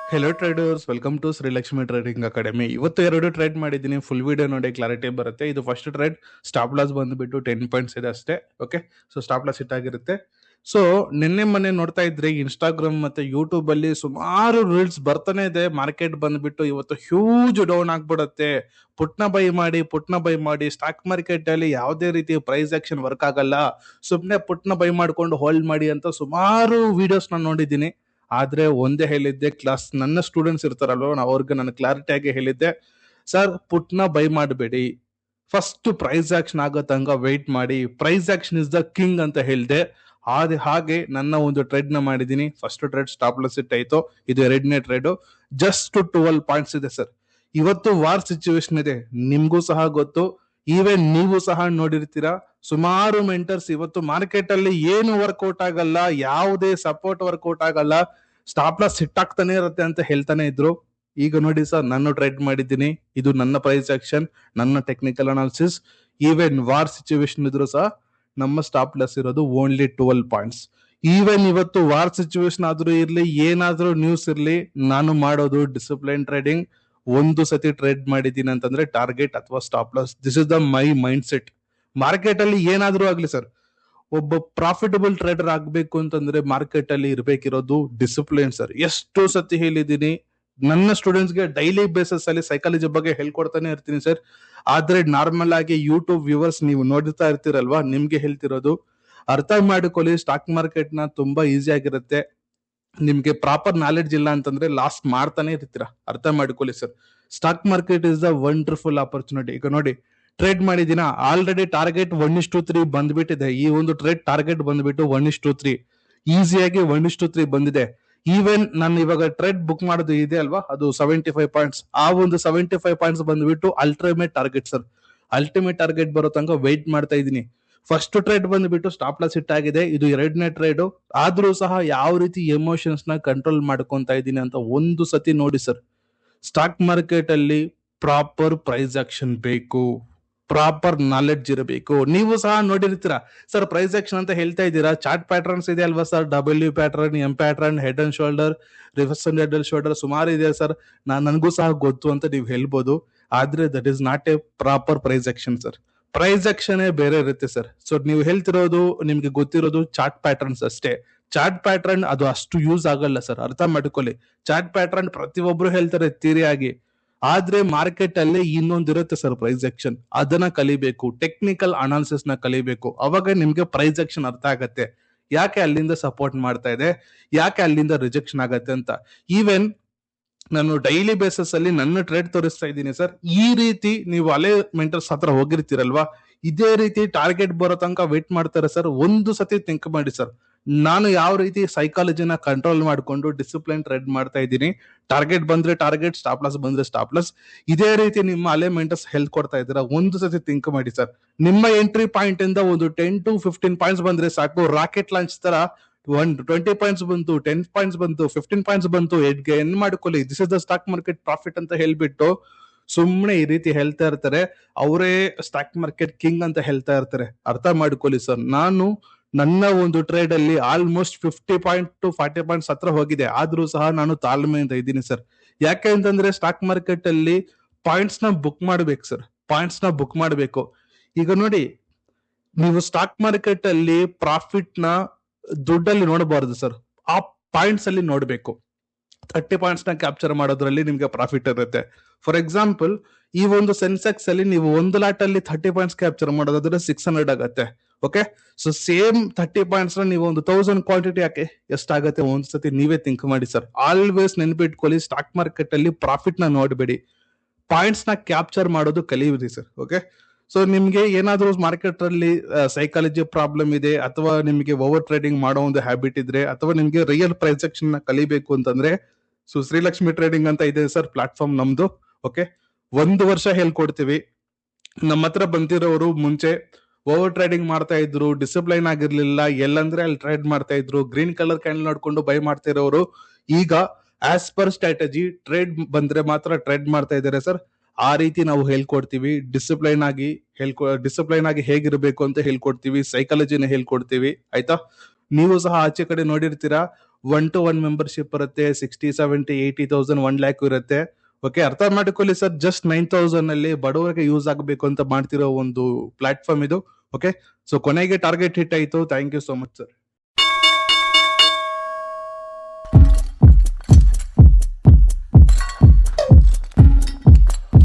Hello traders, welcome to Shrilakshmi trading academy. ಇವತ್ತು ಎರಡು trade ಮಾಡಿದ್ದೀನಿ, ಫುಲ್ ವಿಡಿಯೋ ನೋಡಿ ಕ್ಲಾರಿಟಿ ಬರುತ್ತೆ. ಇದು ಫಸ್ಟ್ ಟ್ರೇಡ್, ಸ್ಟಾಪ್ ಲಾಸ್ ಬಂದುಬಿಟ್ಟು 10 ಪಾಯಿಂಟ್ಸ್ ಇದೆ ಅಷ್ಟೇ. ಓಕೆ, ಸೊ ಸ್ಟಾಪ್ ಲಾಸ್ ಇಟ್ಟಾಗಿರುತ್ತೆ. ಸೊ ಮೊನ್ನೆ ನೋಡ್ತಾ ಇದ್ರೆ ಇನ್ಸ್ಟಾಗ್ರಾಮ್ ಮತ್ತೆ ಯೂಟ್ಯೂಬ್ ಅಲ್ಲಿ ಸುಮಾರು ರೀಲ್ಸ್ ಬರ್ತಾನೆ ಇದೆ. ಮಾರ್ಕೆಟ್ ಬಂದ್ಬಿಟ್ಟು ಇವತ್ತು ಹ್ಯೂಜ್ ಡೌನ್ ಆಗ್ಬಿಡುತ್ತೆ, ಪುಟ್ನ ಬೈ ಮಾಡಿ ಸ್ಟಾಕ್ ಮಾರ್ಕೆಟ್ ಅಲ್ಲಿ ಯಾವುದೇ ರೀತಿ ಪ್ರೈಸ್ ಆಕ್ಷನ್ ವರ್ಕ್ ಆಗಲ್ಲ, ಸುಮ್ಮನೆ ಪುಟ್ನ ಬೈ ಮಾಡ್ಕೊಂಡು ಹೋಲ್ಡ್ ಮಾಡಿ ಅಂತ ಸುಮಾರು ವಿಡಿಯೋಸ್ ನಾನು ನೋಡಿದ್ದೀನಿ. ಆದ್ರೆ ಒಂದೇ ಹೇಳಿದ್ದೆ, ಕ್ಲಾಸ್ ನನ್ನ ಸ್ಟೂಡೆಂಟ್ಸ್ ಇರ್ತಾರಲ್ವ, ಅವ್ರಿಗೆ ನಾನು ಕ್ಲಾರಿಟಿ ಆಗಿ ಹೇಳಿದ್ದೆ, ಸರ್ ಪುಟ್ನ ಬೈ ಮಾಡಬೇಡಿ, ಫಸ್ಟ್ ಪ್ರೈಸ್ ಆಕ್ಷನ್ ಆಗೋ ತನಕ ವೆಯ್ಟ್ ಮಾಡಿ, price action is the king ಅಂತ ಹೇಳಿದೆ. ಹಾಗೆ ನನ್ನ ಒಂದು ಟ್ರೇಡ್ ನ ಮಾಡಿದೀನಿ. ಫಸ್ಟ್ ಟ್ರೇಡ್ ಸ್ಟಾಪ್ ಲಾಸ್ ಇಟ್ಟಾಯ್ತು. ಇದು ಎರಡನೇ ಟ್ರೇಡ್, ಜಸ್ಟ್ 12 ಪಾಯಿಂಟ್ಸ್ ಇದೆ ಸರ್. ಇವತ್ತು ವಾರ್ ಸಿಚುವೇಶನ್ ಇದೆ, ನಿಮ್ಗೂ ಸಹ ಗೊತ್ತು, ಈವನ್ ನೀವು ಸಹ ನೋಡಿರ್ತೀರಾ. ಸುಮಾರು ಮೆಂಟರ್ಸ್ ಇವತ್ತು ಮಾರ್ಕೆಟ್ ಅಲ್ಲಿ ಏನು ವರ್ಕೌಟ್ ಆಗಲ್ಲ, ಯಾವುದೇ ಸಪೋರ್ಟ್ ವರ್ಕೌಟ್ ಆಗಲ್ಲ, ಸ್ಟಾಪ್ ಲಾಸ್ ಹಿಟ್ಟಾಗ್ತಾನೆ ಇರುತ್ತೆ ಅಂತ ಹೇಳ್ತಾನೆ ಇದ್ರು. ಈಗ ನೋಡಿ ಸರ್, ನಾನು ಟ್ರೇಡ್ ಮಾಡಿದ್ದೀನಿ. ಇದು ನನ್ನ ಪ್ರೈಸ್ ಆಕ್ಷನ್, ನನ್ನ technical analysis. Even war situation ಇದ್ರು ಸಹ ನಮ್ಮ ಸ್ಟಾಪ್ ಲಾಸ್ ಇರೋದು ಓನ್ಲಿ 12 ಪಾಯಿಂಟ್ಸ್. ಈವನ್ ಇವತ್ತು ವಾರ್ ಸಿಚುವೇಶನ್ ಆದ್ರೂ ಇರ್ಲಿ, ಏನಾದ್ರೂ ನ್ಯೂಸ್ ಇರ್ಲಿ, ನಾನು ಮಾಡೋದು ಡಿಸಿಪ್ಲೈನ್ ಟ್ರೇಡಿಂಗ್. ಒಂದು ಸತಿ ಟ್ರೇಡ್ ಮಾಡಿದ್ದೀನಿ ಅಂತಂದ್ರೆ ಟಾರ್ಗೆಟ್ ಅಥವಾ stop loss, this is the my mind set. Market ಅಲ್ಲಿ ಏನಾದ್ರೂ ಆಗ್ಲಿ ಸರ್, ಒಬ್ಬ ಪ್ರಾಫಿಟಬಲ್ ಟ್ರೇಡರ್ ಆಗ್ಬೇಕು ಅಂತಂದ್ರೆ ಮಾರ್ಕೆಟ್ ಅಲ್ಲಿ ಇರ್ಬೇಕಿರೋದು ಡಿಸಿಪ್ಲಿನ್ ಸರ್. ಎಷ್ಟು ಸತಿ ಹೇಳಿದೀನಿ, ನನ್ನ ಸ್ಟೂಡೆಂಟ್ಸ್ಗೆ ಡೈಲಿ ಬೇಸಿಸ್ ಅಲ್ಲಿ ಸೈಕಾಲಜಿ ಬಗ್ಗೆ ಹೇಳ್ಕೊಡ್ತಾನೆ ಇರ್ತೀನಿ ಸರ್. ಆದ್ರೆ ನಾರ್ಮಲ್ ಆಗಿ ಯೂಟ್ಯೂಬ್ ವ್ಯೂವರ್ಸ್ ನೀವು ನೋಡ್ತಾ ಇರ್ತೀರಲ್ವಾ, ನಿಮ್ಗೆ ಹೇಳ್ತಿರೋದು ಅರ್ಥ ಮಾಡಿಕೊಳ್ಳಿ. ಸ್ಟಾಕ್ ಮಾರ್ಕೆಟ್ ನ ತುಂಬಾ ಈಸಿ ಆಗಿರುತ್ತೆ. ನಿಮ್ಗೆ ಪ್ರಾಪರ್ ನಾಲೆಡ್ಜ್ ಇಲ್ಲ ಅಂತಂದ್ರೆ ಲಾಸ್ ಮಾಡ್ತಾನೆ ಇರ್ತೀರಾ. ಅರ್ಥ ಮಾಡ್ಕೊಳ್ಳಿ sir, stock market is the wonderful opportunity. ಈಗ ನೋಡಿ, ಟ್ರೇಡ್ ಮಾಡಿದಿನ, ಆಲ್ರೆಡಿ ಟಾರ್ಗೆಟ್ 1:3 ಬಂದ್ಬಿಟ್ಟಿದೆ. ಈ ಒಂದು ಟ್ರೇಡ್ ಟಾರ್ಗೆಟ್ ಬಂದ್ಬಿಟ್ಟು 1:3, ಈಸಿಯಾಗಿ 1:3 ಬಂದಿದೆ. ಈವನ್ ನಾನು ಇವಾಗ ಟ್ರೇಡ್ ಬುಕ್ ಮಾಡೋದು ಇದೆ ಅಲ್ವಾ, ಅದು 75 ಪಾಯಿಂಟ್ಸ್. ಆ ಒಂದು 75 ಪಾಯಿಂಟ್ಸ್ ಬಂದ್ಬಿಟ್ಟು ultimate target sir. Ultimate target ಬರೋ ತನಕ ವೆಯ್ಟ್ ಮಾಡ್ತಾ ಇದ್ದೀನಿ. ಫಸ್ಟ್ ಟ್ರೇಡ್ ಬಂದ್ಬಿಟ್ಟು ಸ್ಟಾಪ್ ಲಾಸ್ ಹಿಟ್ ಆಗಿದೆ, ಇದು ಎರಡನೇ ಟ್ರೇಡ್. ಆದ್ರೂ ಸಹ ಯಾವ ರೀತಿ ಎಮೋಷನ್ಸ್ ನ ಕಂಟ್ರೋಲ್ ಮಾಡ್ಕೊಂತ ಇದ್ದೀನಿ ಅಂತ ಒಂದು ಸತಿ ನೋಡಿ ಸರ್. ಸ್ಟಾಕ್ ಮಾರ್ಕೆಟ್ ಅಲ್ಲಿ ಪ್ರಾಪರ್ ಪ್ರೈಸ್ ಆಕ್ಷನ್ ಬೇಕು, ಪ್ರಾಪರ್ ನಾಲೆಡ್ಜ್ ಇರಬೇಕು. ನೀವು ಸಹ ನೋಡಿರ್ತೀರಾ ಸರ್, ಪ್ರೈಸ್ ಆಕ್ಷನ್ ಅಂತ ಹೇಳ್ತಾ ಇದ್ದೀರಾ, ಚಾರ್ಟ್ ಪ್ಯಾಟರ್ನ್ಸ್ ಇದೆ ಅಲ್ವಾ sir, W pattern, M pattern, head and shoulder, reverse and head and shoulder, ಸುಮಾರು ಇದೆ ಸರ್. ನನಗೂ ಸಹ ಗೊತ್ತು ಅಂತ ನೀವು ಹೇಳ್ಬೋದು. ಆದ್ರೆ that is not a proper price action sir. Price action ಬೇರೆ ಇರುತ್ತೆ ಸರ್. ಸೊ ನೀವು ಹೇಳ್ತಿರೋದು, ನಿಮ್ಗೆ ಗೊತ್ತಿರೋದು ಚಾರ್ಟ್ ಪ್ಯಾಟರ್ನ್ಸ್ ಅಷ್ಟೇ. ಚಾರ್ಟ್ ಪ್ಯಾಟರ್ನ್ ಅದು ಅಷ್ಟು ಯೂಸ್ ಆಗಲ್ಲ ಸರ್, ಅರ್ಥ ಮಾಡ್ಕೊಳ್ಳಿ. ಚಾರ್ಟ್ ಪ್ಯಾಟರ್ನ್ ಪ್ರತಿಯೊಬ್ರು ಹೇಳ್ತಾರೆ ಥಿಯರಿ ಆಗಿ, ಆದ್ರೆ ಮಾರ್ಕೆಟ್ ಅಲ್ಲಿ ಇನ್ನೊಂದಿರುತ್ತೆ ಸರ್ ಪ್ರೈಸ್ ಆಕ್ಷನ್. ಅದನ್ನ ಕಲಿಬೇಕು, ಟೆಕ್ನಿಕಲ್ ಅನಾಲಿಸಿಸ್ ನ ಕಲಿಬೇಕು. ಅವಾಗ ನಿಮ್ಗೆ ಪ್ರೈಸ್ ಆಕ್ಷನ್ ಅರ್ಥ ಆಗತ್ತೆ, ಯಾಕೆ ಅಲ್ಲಿಂದ ಸಪೋರ್ಟ್ ಮಾಡ್ತಾ ಇದೆ, ಯಾಕೆ ಅಲ್ಲಿಂದ ರಿಜೆಕ್ಷನ್ ಆಗತ್ತೆ ಅಂತ. ಈವನ್ ನಾನು ಡೈಲಿ ಬೇಸಿಸ್ ಅಲ್ಲಿ ನನ್ನ ಟ್ರೇಡ್ ತೋರಿಸ್ತಾ ಇದ್ದೀನಿ ಸರ್. ಈ ರೀತಿ ನೀವು ಅಲೆ ಮೆಂಟರ್ಸ್ ಹತ್ರ ಹೋಗಿರ್ತೀರಲ್ವಾ, ಇದೇ ರೀತಿ ಟಾರ್ಗೆಟ್ ಬರೋ ತನಕ ವೇಟ್ ಮಾಡ್ತಾರೆ ಸರ್. ಒಂದು ಸತಿ ಥಿಂಕ್ ಮಾಡಿ ಸರ್, ನಾನು ಯಾವ ರೀತಿ ಸೈಕಾಲಜಿನ ಕಂಟ್ರೋಲ್ ಮಾಡ್ಕೊಂಡು ಡಿಸಿಪ್ಲಿನ್ ಟ್ರೇಡ್ ಮಾಡ್ತಾ ಇದ್ದೀನಿ. ಟಾರ್ಗೆಟ್ ಬಂದ್ರೆ ಟಾರ್ಗೆಟ್, ಸ್ಟಾಪ್ ಲಾಸ್ ಬಂದ್ರೆ ಸ್ಟಾಪ್ ಲಾಸ್. ಇದೇ ರೀತಿ ನಿಮ್ಮ ಅಲೆ ಮೆಂಟರ್ಸ್ ಹೆಲ್ತ್ ಕೊಡ್ತಾ ಇದ್ದೀರಾ, ಒಂದು ಸತಿ ಥಿಂಕ್ ಮಾಡಿ ಸರ್. ನಿಮ್ಮ ಎಂಟ್ರಿ ಪಾಯಿಂಟ್ ಇಂದ ಒಂದು 10 to 15 ಪಾಯಿಂಟ್ಸ್ ಬಂದ್ರೆ ಸಾಕು, ರಾಕೆಟ್ ಲಾಂಚ್ ತರ 20 ಪಾಯಿಂಟ್ಸ್ ಬಂತು, 10 ಪಾಯಿಂಟ್ಸ್ ಬಂತು, 15 ಪಾಯಿಂಟ್ಸ್ ಬಂತು, ಏನ್ ಮಾಡ್ಕೊಳ್ಳಿ, this is the stock market profit ಅಂತ ಹೇಳ್ಬಿಟ್ಟು ಸುಮ್ನೆ ಈ ರೀತಿ ಹೇಳ್ತಾ ಇರ್ತಾರೆ. ಅವರೇ ಸ್ಟಾಕ್ ಮಾರ್ಕೆಟ್ ಕಿಂಗ್ ಅಂತ ಹೇಳ್ತಾ ಇರ್ತಾರೆ. ಅರ್ಥ ಮಾಡ್ಕೊಳ್ಳಿ ಸರ್, ನಾನು ನನ್ನ ಒಂದು ಟ್ರೇಡ್ ಅಲ್ಲಿ ಆಲ್ಮೋಸ್ಟ್ 50 ಪಾಯಿಂಟ್ ಟು 40 ಪಾಯಿಂಟ್ಸ್ ಹತ್ರ ಹೋಗಿದೆ. ಆದ್ರೂ ಸಹ ನಾನು ತಾಳ್ಮೆಯಿಂದ ಇದ್ದೀನಿ ಸರ್. ಯಾಕೆ ಅಂತಂದ್ರೆ ಸ್ಟಾಕ್ ಮಾರ್ಕೆಟ್ ಅಲ್ಲಿ ಪಾಯಿಂಟ್ಸ್ ನ ಬುಕ್ ಮಾಡ್ಬೇಕು ಸರ್, ಪಾಯಿಂಟ್ಸ್ ನ ಬುಕ್ ಮಾಡ್ಬೇಕು. ಈಗ ನೋಡಿ, ನೀವು ಸ್ಟಾಕ್ ಮಾರ್ಕೆಟ್ ಅಲ್ಲಿ ಪ್ರಾಫಿಟ್ ನ ದುಡ್ಡಲ್ಲಿ ನೋಡಬಾರದು ಸರ್, ಆ ಪಾಯಿಂಟ್ಸ್ ಅಲ್ಲಿ ನೋಡ್ಬೇಕು. 30 ಪಾಯಿಂಟ್ಸ್ ನ ಕ್ಯಾಪ್ಚರ್ ಮಾಡೋದ್ರಲ್ಲಿ ನಿಮ್ಗೆ ಪ್ರಾಫಿಟ್ ಇರುತ್ತೆ. ಫಾರ್ ಎಕ್ಸಾಂಪಲ್, ಈ ಒಂದು ಸೆನ್ಸೆಕ್ಸ್ ಅಲ್ಲಿ ನೀವು ಒಂದು ಲಾಟ್ ಅಲ್ಲಿ 30 ಪಾಯಿಂಟ್ಸ್ ಕ್ಯಾಪ್ಚರ್ ಮಾಡೋದಾದ್ರೆ 600 ಆಗತ್ತೆ. ಓಕೆ, ಸೊ ಸೇಮ್ 30 ಪಾಯಿಂಟ್ಸ್ ನ ನೀವು ಒಂದು 1000 ಕ್ವಾಂಟಿಟಿ ಹಾಕಿ ಎಷ್ಟಾಗತ್ತೆ ಒಂದ್ಸತಿ ನೀವೇ ಥಿಂಕ್ ಮಾಡಿ ಸರ್. ಆಲ್ವೇಸ್ ನೆನ್ಪಿಟ್ಕೊಳ್ಳಿ, ಸ್ಟಾಕ್ ಮಾರ್ಕೆಟ್ ಅಲ್ಲಿ ಪ್ರಾಫಿಟ್ ನ ನೋಡ್ಬೇಡಿ, ಪಾಯಿಂಟ್ಸ್ ನ ಕ್ಯಾಪ್ಚರ್ ಮಾಡೋದು ಕಲಿಯಿರಿ ಸರ್. ಓಕೆ, ಸೊ ನಿಮ್ಗೆ ಏನಾದ್ರೂ ಮಾರ್ಕೆಟ್ ಅಲ್ಲಿ ಸೈಕಾಲಜಿ ಪ್ರಾಬ್ಲಮ್ ಇದೆ, ಅಥವಾ ನಿಮ್ಗೆ ಓವರ್ ಟ್ರೇಡಿಂಗ್ ಮಾಡೋ ಒಂದು ಹ್ಯಾಬಿಟ್ ಇದ್ರೆ, ಅಥವಾ ನಿಮ್ಗೆ ರಿಯಲ್ ಪ್ರೈಸ್ ಆಕ್ಷನ್ ನ ಕಲಿಬೇಕು ಅಂತಂದ್ರೆ, ಸೊ ಶ್ರೀಲಕ್ಷ್ಮಿ ಟ್ರೇಡಿಂಗ್ ಅಂತ ಇದೆ ಸರ್ ಪ್ಲಾಟ್ಫಾರ್ಮ್ ನಮ್ದು. ಓಕೆ, 1 ವರ್ಷ ಹೇಳ್ಕೊಡ್ತೀವಿ. ನಮ್ಮ ಹತ್ರ ಬಂದಿರೋರು ಮುಂಚೆ ಓವರ್ ಟ್ರೇಡಿಂಗ್ ಮಾಡ್ತಾ ಇದ್ರು, ಡಿಸಿಪ್ಲೈನ್ ಆಗಿರ್ಲಿಲ್ಲ, ಎಲ್ಲಂದ್ರೆ ಅಲ್ಲಿ ಟ್ರೇಡ್ ಮಾಡ್ತಾ ಇದ್ರು, ಗ್ರೀನ್ ಕಲರ್ ಕ್ಯಾಂಡಲ್ ನೋಡ್ಕೊಂಡು ಬೈ ಮಾಡ್ತಾ ಇರೋರು ಈಗ ಆಸ್ ಪರ್ ಸ್ಟ್ರಾಟಜಿ ಟ್ರೇಡ್ ಬಂದ್ರೆ ಮಾತ್ರ ಟ್ರೇಡ್ ಮಾಡ್ತಾ ಇದಾರೆ ಸರ್. ಆ ರೀತಿ ನಾವು ಹೇಳ್ಕೊಡ್ತೀವಿ. ಡಿಸಿಪ್ಲೈನ್ ಆಗಿ ಹೇಗಿರ್ಬೇಕು ಅಂತ ಹೇಳ್ಕೊಡ್ತೀವಿ, ಸೈಕಾಲಜಿನ ಹೇಳ್ಕೊಡ್ತೀವಿ. ಆಯ್ತಾ, ನೀವು ಸಹ ಆಚೆ ಕಡೆ ನೋಡಿರ್ತೀರಾ, 1 to 1 ಮೆಂಬರ್ಶಿಪ್ ಬರುತ್ತೆ, 60, 70, 80,000, 1 lakh ಇರುತ್ತೆ. ಓಕೆ, ಅರ್ಥ ಮಾಡಿಕೊಳ್ಳಿ ಸರ್. ಜಸ್ಟ್ 9,000 ಅಲ್ಲಿ ಬಡವರಿಗೆ ಯೂಸ್ ಆಗಬೇಕು ಅಂತ ಮಾಡ್ತಿರೋ ಒಂದು ಪ್ಲಾಟ್ಫಾರ್ಮ್ ಇದು. ಓಕೆ, ಸೊ ಕೊನೆಗೆ ಟಾರ್ಗೆಟ್ ಹಿಟ್ ಆಯ್ತು. Thank you so much sir.